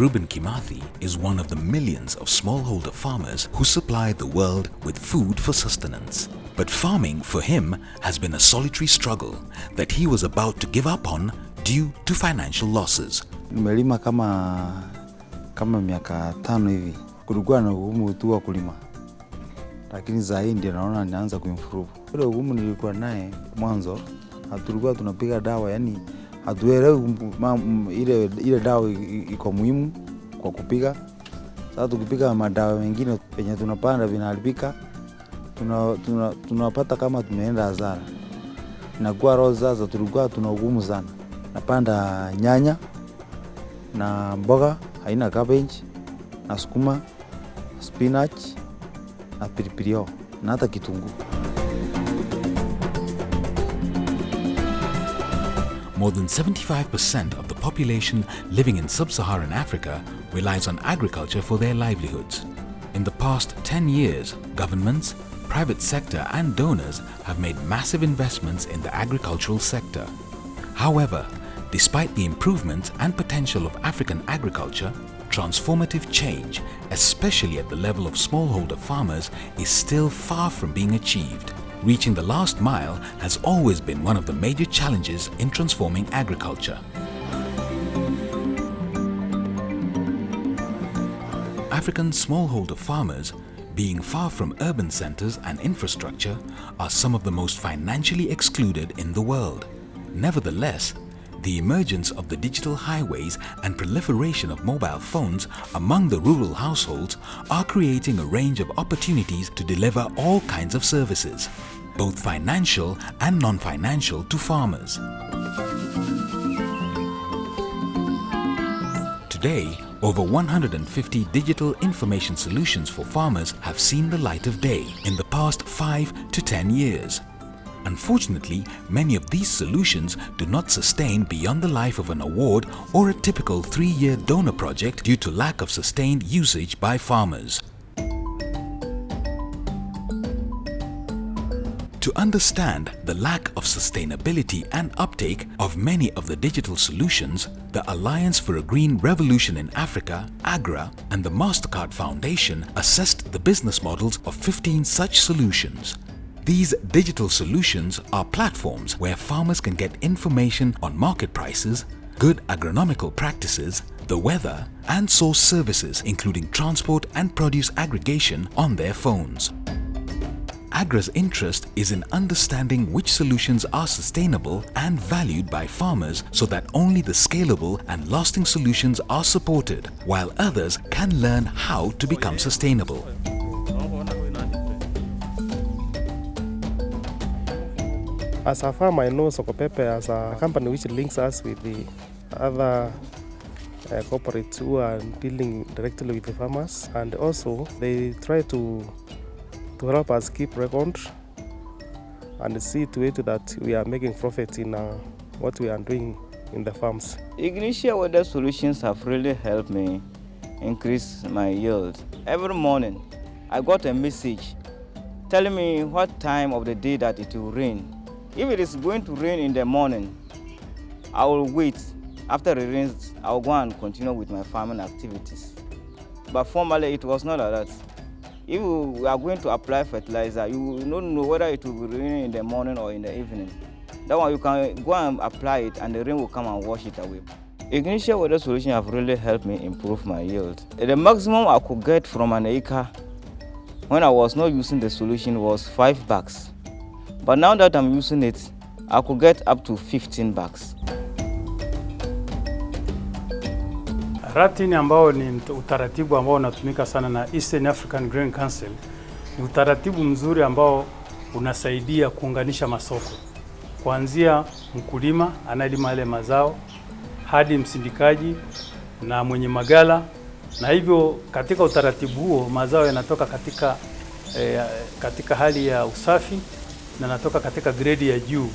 Reuben Kimathi is one of the millions of smallholder farmers who supply the world with food for sustenance. But farming for him has been a solitary struggle that he was about to give up on due to financial losses. Nimelima kama miaka 5 hivi. Kulikuwa na ugumu tu wa kulima. Lakini zaidi ndio naona nianza kuimprove. Ile ugumu nilikuwa naye mwanzo, tulikuwa tunapiga dawa, yani hatuelewi ile dawa iko muhimu kwa kupiga. Sasa tukipiga madawa mengine penye tunapanda vinaharibika, tunapata kama tumeenda hasara. Inakuwa roho sasa tulikuwa tuna ugumu sana. Napanda nyanya na mboga aina cabbage na sukuma, spinach na pilipili hoho na hata kitunguu. More than 75% of the population living in sub-Saharan Africa relies on agriculture for their livelihoods. In the past 10 years, governments, private sector and donors have made massive investments in the agricultural sector. However, despite the improvements and potential of African agriculture, transformative change, especially at the level of smallholder farmers, is still far from being achieved. Reaching the last mile has always been one of the major challenges in transforming agriculture. African smallholder farmers, being far from urban centers and infrastructure, are some of the most financially excluded in the world. Nevertheless, the emergence of the digital highways and proliferation of mobile phones among the rural households are creating a range of opportunities to deliver all kinds of services, both financial and non-financial, to farmers. Today, over 150 digital information solutions for farmers have seen the light of day in the past 5 to 10 years. Unfortunately, many of these solutions do not sustain beyond the life of an award or a typical 3-year donor project due to lack of sustained usage by farmers. To understand the lack of sustainability and uptake of many of the digital solutions, the Alliance for a Green Revolution in Africa, AGRA, and the MasterCard Foundation assessed the business models of 15 such solutions. These digital solutions are platforms where farmers can get information on market prices, good agronomical practices, the weather, and source services including transport and produce aggregation on their phones. AGRA's interest is in understanding which solutions are sustainable and valued by farmers so that only the scalable and lasting solutions are supported, while others can learn how to become sustainable. As a farmer, I know Sokopepe as a company which links us with the other corporates who are dealing directly with the farmers, and also they try to help us keep record and see to it that we are making profit in what we are doing in the farms. Ignition weather solutions have really helped me increase my yield. Every morning, I got a message telling me what time of the day that it will rain. If it is going to rain in the morning, I will wait. After it rains, I will go and continue with my farming activities. But formerly, it was not like that. If we are going to apply fertilizer, you will not know whether it will be raining in the morning or in the evening. That one, you can go and apply it and the rain will come and wash it away. Ignition weather solution have really helped me improve my yield. The maximum I could get from an acre when I was not using the solution was 5 bags. But now that I'm using it, I could get up to 15 bags. RATIN ambao ni utaratibu ambao unatumika sana na Eastern African Grain Council ni utaratibu mzuri ambao unasaidia kuunganisha masoko. Kuanzia mkulima anayelima yale mazao hadi msindikaji na mwenye magala, na hivyo katika utaratibu huo mazao yanatoka katika hali ya usafi na yanatoka katika grade ya juu.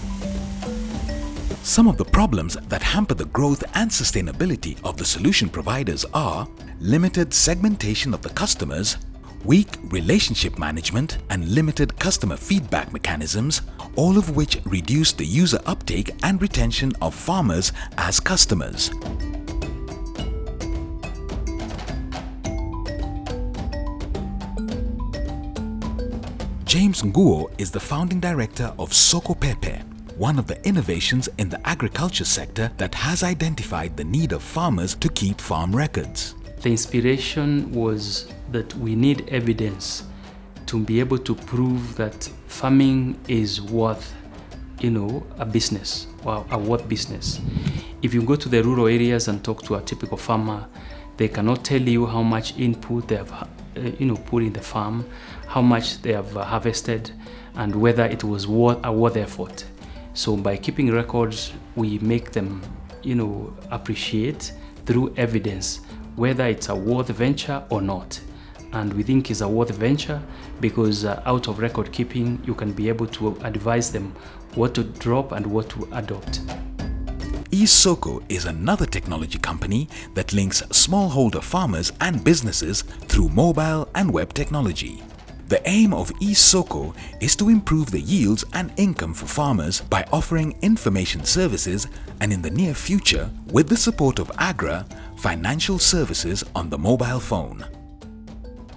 Some of the problems that hamper the growth and sustainability of the solution providers are limited segmentation of the customers, weak relationship management, and limited customer feedback mechanisms, all of which reduce the user uptake and retention of farmers as customers. James Nguo is the founding director of Soko Pepe, one of the innovations in the agriculture sector that has identified the need of farmers to keep farm records. The inspiration was that we need evidence to be able to prove that farming is worth, a business, or a worth business. If you go to the rural areas and talk to a typical farmer, they cannot tell you how much input they have, put in the farm, how much they have harvested, and whether it was worth effort. So by keeping records, we make them, appreciate through evidence whether it's a worth venture or not. And we think it's a worth venture because out of record keeping, you can be able to advise them what to drop and what to adopt. Soko is another technology company that links smallholder farmers and businesses through mobile and web technology. The aim of Soko is to improve the yields and income for farmers by offering information services and in the near future, with the support of AGRA, financial services on the mobile phone.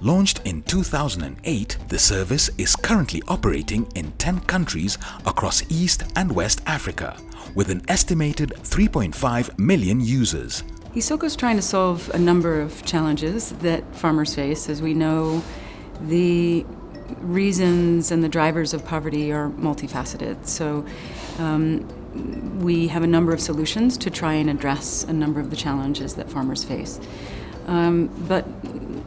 Launched in 2008, the service is currently operating in 10 countries across East and West Africa, with an estimated 3.5 million users. Ahsoka is trying to solve a number of challenges that farmers face. As we know, the reasons and the drivers of poverty are multifaceted. So we have a number of solutions to try and address a number of the challenges that farmers face. But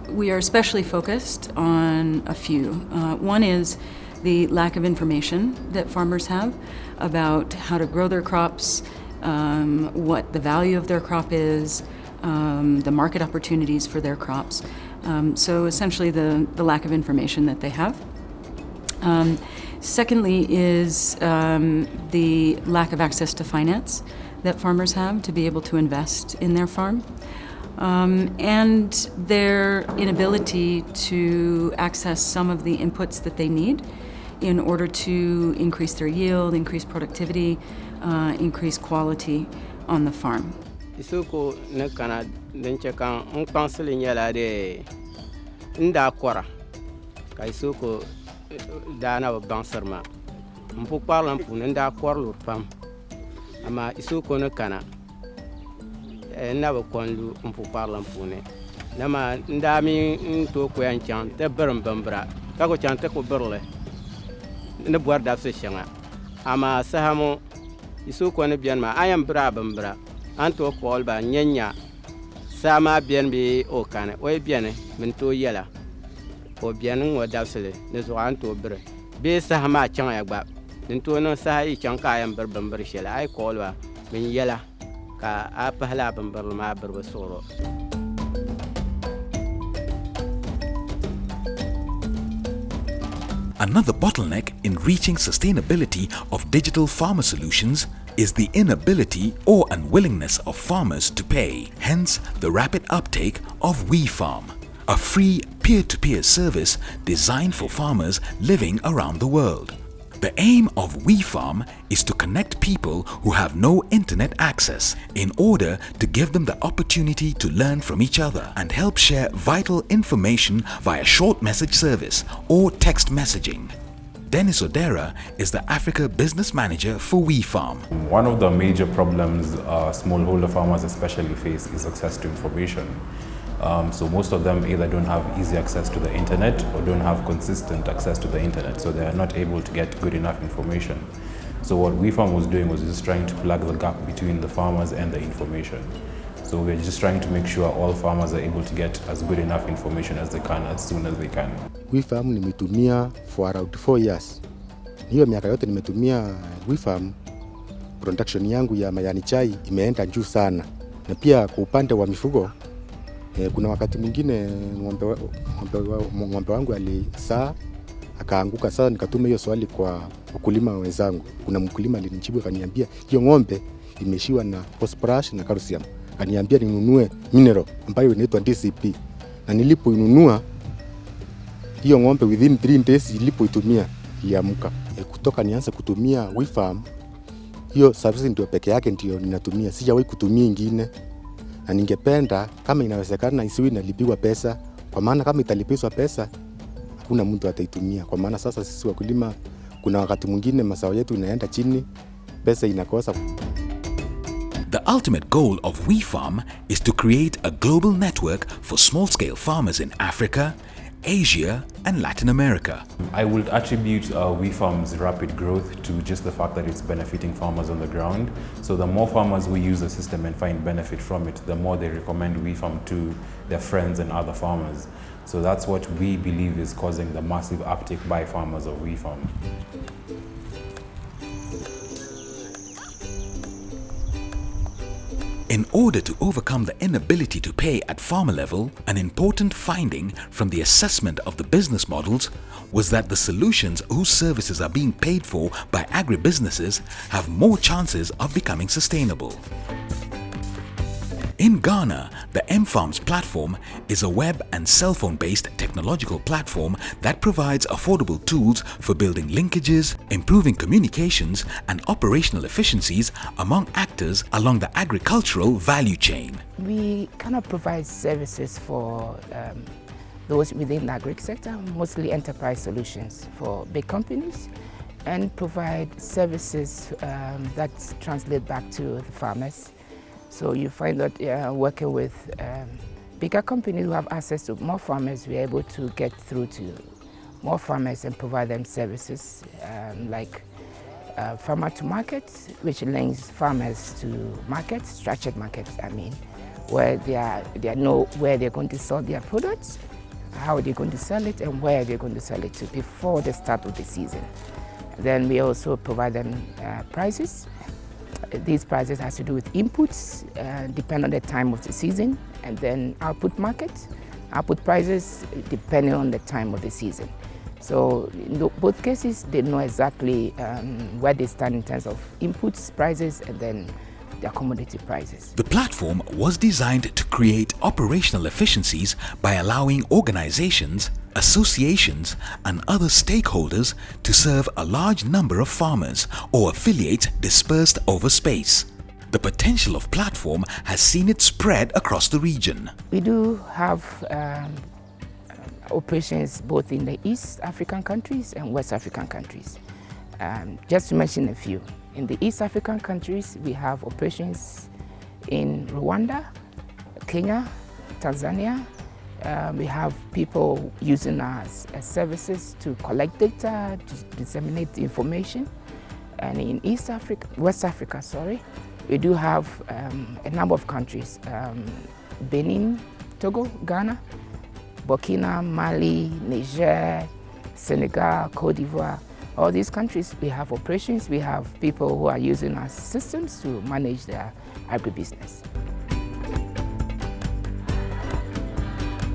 we are especially focused on a few. One is the lack of information that farmers have about how to grow their crops, what the value of their crop is, the market opportunities for their crops. So essentially the lack of information that they have. Secondly is the lack of access to finance that farmers have to be able to invest in their farm. And their inability to access some of the inputs that they need in order to increase their yield, increase productivity, increase quality on the farm. Isoko ne kana denche kan pansele nyala de nda kwara ka isoko dana ba bansarma mpu parlam pu nda kwarlu pam ama isoko ne kana na ba konlu mpu parlam pu ne nama nda mi to ko yan chan te berum bambra ka ko chan te ko berle ne boarda se shanga ama sahamo isoko ne bian ma ayam bra bambra anto kol ba nyanya sama bien bi o kana o bien min to yela o bien ngo dafsele ne zo anto bre be sa ma chan ya gba nin to no sa yi chan ka yam ber bamber shela ay kol ba min yela ka a pahla bamber ma ber ba soro. Another bottleneck in reaching sustainability of digital farmer solutions is the inability or unwillingness of farmers to pay, hence the rapid uptake of WeFarm, a free peer-to-peer service designed for farmers living around the world. The aim of WeFarm is to connect people who have no internet access in order to give them the opportunity to learn from each other and help share vital information via short message service or text messaging. Dennis Odera is the Africa Business Manager for WeFarm. One of the major problems smallholder farmers especially face is access to information. So most of them either don't have easy access to the internet or don't have consistent access to the internet, so they are not able to get good enough information. So what WeFarm was doing was just trying to plug the gap between the farmers and the information. So we're just trying to make sure all farmers are able to get as good enough information as they can, as soon as they can. WeFarm nimetumia for around 4 years. Hiyo miaka yote nimetumia WeFarm, production yangu ya majani chai imeenda juu sana. Na pia kwa upande wa mifugo, kuna wakati mwingine ng'ombe wangu alisaa akaanguka. Sasa nikatuma hiyo swali kwa wakulima wenzangu. Kuna mkulima alinijibu akaniambia hiyo ng'ombe imeshiwa na phosphorus na calcium. Akaniambia ninunue mineral ambayo inaitwa DCP. Na nilipoinunua hiyo ng'ombe within 3 days nilipoitumia iliamka. Kutoka nianze kutumia WeFarm, hiyo service ndio peke yake ndio ninatumia. Sijawahi kutumia ingine. Na ningependa kama inawezekana isiwe inalipiwa pesa, kwa maana kama italipizwa pesa hakuna mtu ataitumia, kwa maana sasa sisi wakulima kuna wakati mwingine mazao yetu inaenda chini, pesa inakosa. The ultimate goal of WeFarm is to create a global network for small-scale farmers in Africa, Asia, and Latin America. I would attribute WeFarm's rapid growth to just the fact that it's benefiting farmers on the ground. So the more farmers who use the system and find benefit from it, the more they recommend WeFarm to their friends and other farmers. So that's what we believe is causing the massive uptake by farmers of WeFarm. In order to overcome the inability to pay at farmer level, an important finding from the assessment of the business models was that the solutions whose services are being paid for by agribusinesses have more chances of becoming sustainable. In Ghana, the M-Farms platform is a web and cell phone-based technological platform that provides affordable tools for building linkages, improving communications, and operational efficiencies among actors along the agricultural value chain. We cannot provide services for those within the agri sector, mostly enterprise solutions for big companies, and provide services that translate back to the farmers. So you find that working with bigger companies who have access to more farmers, we're able to get through to more farmers and provide them services like farmer to market, which links farmers to markets, structured markets, where they know where they're going to sell their products, how they're going to sell it, and where they're going to sell it to before the start of the season. Then we also provide them prices. These prices has to do with inputs, depend on the time of the season, and then output prices depending on the time of the season. So in both cases, they know exactly where they stand in terms of inputs, prices, and then their commodity prices. The platform was designed to create operational efficiencies by allowing organizations, associations, and other stakeholders to serve a large number of farmers or affiliates dispersed over space. The potential of platform has seen it spread across the region. We do have operations both in the East African countries and West African countries. Just to mention a few, in the East African countries, we have operations in Rwanda, Kenya, Tanzania. We have people using our services to collect data, to disseminate information. And in West Africa, we do have a number of countries, Benin, Togo, Ghana, Burkina, Mali, Niger, Senegal, Cote d'Ivoire. All these countries, we have operations, we have people who are using our systems to manage their agribusiness.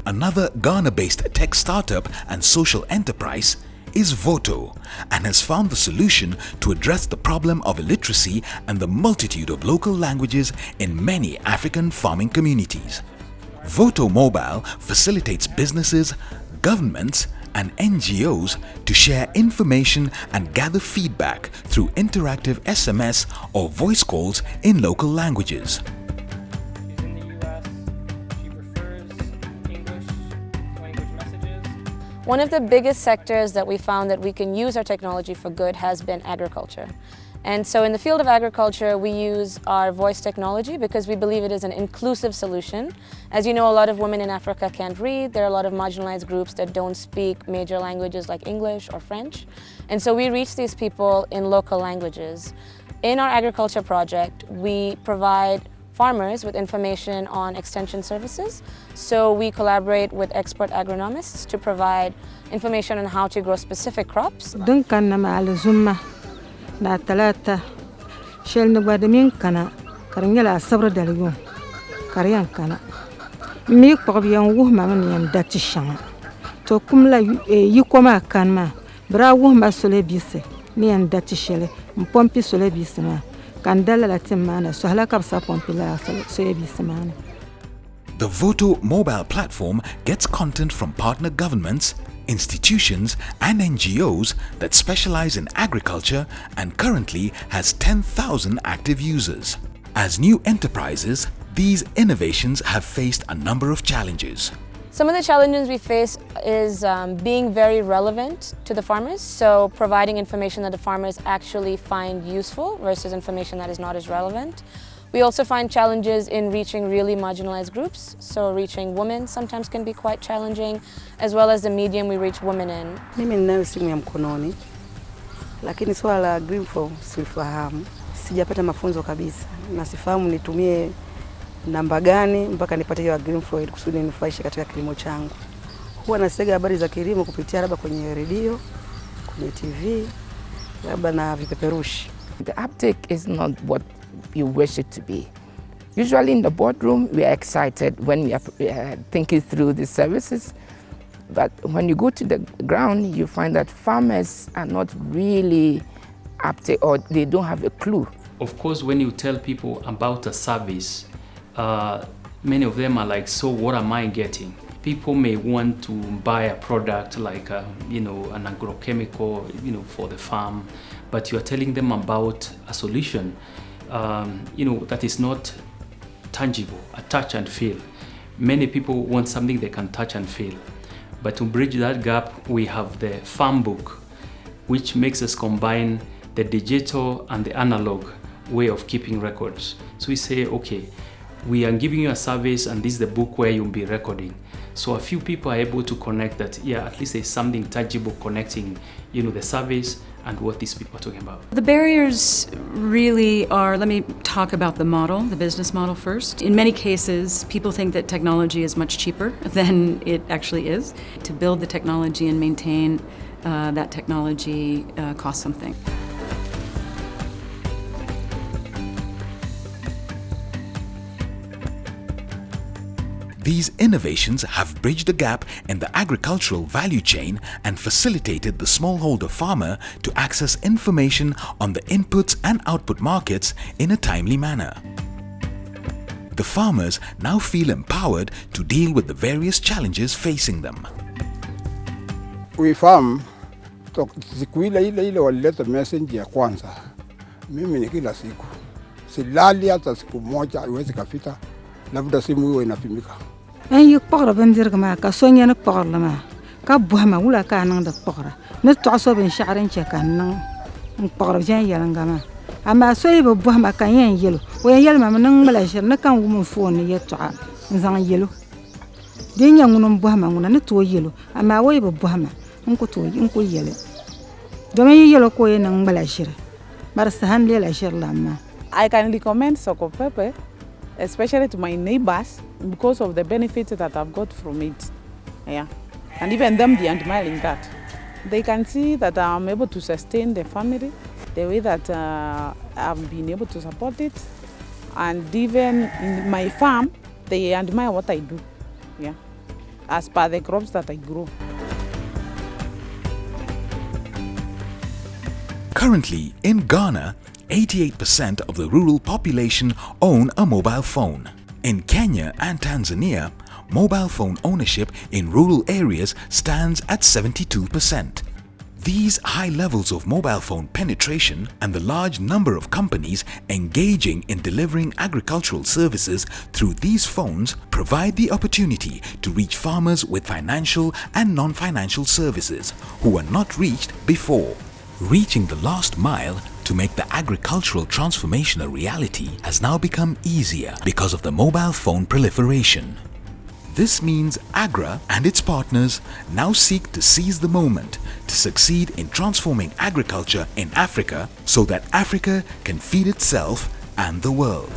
Another Ghana-based tech startup and social enterprise is Voto, and has found the solution to address the problem of illiteracy and the multitude of local languages in many African farming communities. Voto Mobile facilitates businesses, governments, and NGOs to share information and gather feedback through interactive SMS or voice calls in local languages. One of the biggest sectors that we found that we can use our technology for good has been agriculture. And so in the field of agriculture, we use our voice technology because we believe it is an inclusive solution. As you know, a lot of women in Africa can't read. There are a lot of marginalized groups that don't speak major languages like English or French. And so we reach these people in local languages. In our agriculture project, we provide farmers with information on extension services. So we collaborate with expert agronomists to provide information on how to grow specific crops. Na talata shel ni gbadamin kana karnyala sabra daliyum karyan kana mi qobyan wuhma man yam dati shama to kumla yikoma kanma bra wuhma sole bise ni yam dati shele mpompi sole bise ma kandala latimana so halaka sa pompi la sole bise mana. The Voto mobile platform gets content from partner governments, institutions and NGOs that specialize in agriculture and currently has 10,000 active users. As new enterprises, these innovations have faced a number of challenges. Some of the challenges we face is being very relevant to the farmers, so providing information that the farmers actually find useful versus information that is not as relevant. We also find challenges in reaching really marginalized groups, so reaching women sometimes can be quite challenging, as well as the medium we reach women in. Mimi ninayo simu ya mkononi, lakini swala la greenfarm sifahamu. Sijapata mafunzo kabisa, na sifahamu nitumie namba gani mpaka nipate hiyo greenfarm ili kusudi ninufaishe katika kilimo changu. Huwa nasega habari za kilimo kupitia labda kwenye redio, kwenye TV, labda na vipeperushi. The uptake is not what you wish it to be. Usually in the boardroom, we are excited when we are thinking through the services. But when you go to the ground, you find that farmers are not really uptake, or they don't have a clue. Of course, when you tell people about a service, many of them are like, so what am I getting? People may want to buy a product like, an agrochemical, for the farm, but you are telling them about a solution, that is not tangible, a touch and feel. Many people want something they can touch and feel. But to bridge that gap, we have the farm book, which makes us combine the digital and the analog way of keeping records. So we say, okay, we are giving you a service and this is the book where you'll be recording. So a few people are able to connect that, at least there's something tangible connecting, the service and what these people are talking about. The barriers really are, let me talk about the model, the business model first. In many cases, people think that technology is much cheaper than it actually is. To build the technology and maintain that technology costs something. These innovations have bridged the gap in the agricultural value chain and facilitated the smallholder farmer to access information on the inputs and output markets in a timely manner. The farmers now feel empowered to deal with the various challenges facing them. We farm, siku ile walileta message ya kwanza. Mimi ni kila siku. Silali hata siku moja iwezi kafita, labda simu hiyo inapimika. Yik pagara bandir kama ka sonya na pagara lama ka buhama wala ka nang da pagara na taso ben sha'ran che kan nang pagara jan yalanga ma ama soyi ba buhama kan yan yelo wa yel ma nang mala shir na kan wumun fon ya ta zang yelo den yan ngun buhama ngun na to yelo ama wai ba buhama ko to ko yele do me yelo ko yan nang mala shir mar sahan le la shir lama. I can recommend Soko Pepe, especially to my neighbors, because of the benefits that I've got from it. Yeah. And even them, they are admiring that. They can see that I'm able to sustain the family, the way that I've been able to support it. And even in my farm, they admire what I do, as per the crops that I grow. Currently, in Ghana, 88% of the rural population own a mobile phone. In Kenya and Tanzania, mobile phone ownership in rural areas stands at 72%. These high levels of mobile phone penetration and the large number of companies engaging in delivering agricultural services through these phones provide the opportunity to reach farmers with financial and non-financial services who were not reached before. Reaching the last mile to make the agricultural transformation a reality has now become easier because of the mobile phone proliferation. This means AGRA and its partners now seek to seize the moment to succeed in transforming agriculture in Africa so that Africa can feed itself and the world.